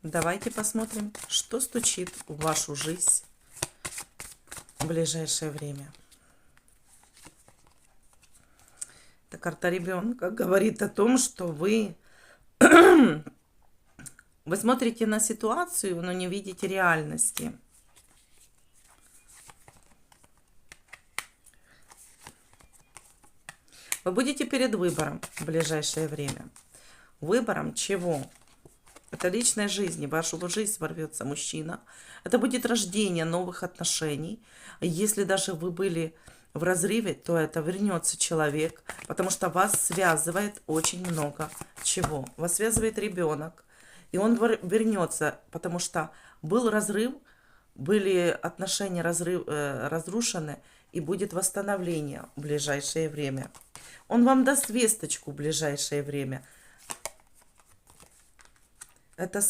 Давайте посмотрим, что стучит в вашу жизнь в ближайшее время. Эта карта ребенка говорит о том, что вы смотрите на ситуацию, но не видите реальности. Вы будете перед выбором в ближайшее время. Выбором чего? Это личной жизни. В вашу жизнь ворвется мужчина. Это будет рождение новых отношений. Если даже вы были в разрыве, то это вернется человек, потому что вас связывает очень много чего. Вас связывает ребенок, и он вернется, потому что был разрыв, были отношения разрушены, и будет восстановление в ближайшее время. Он вам даст весточку в ближайшее время. Это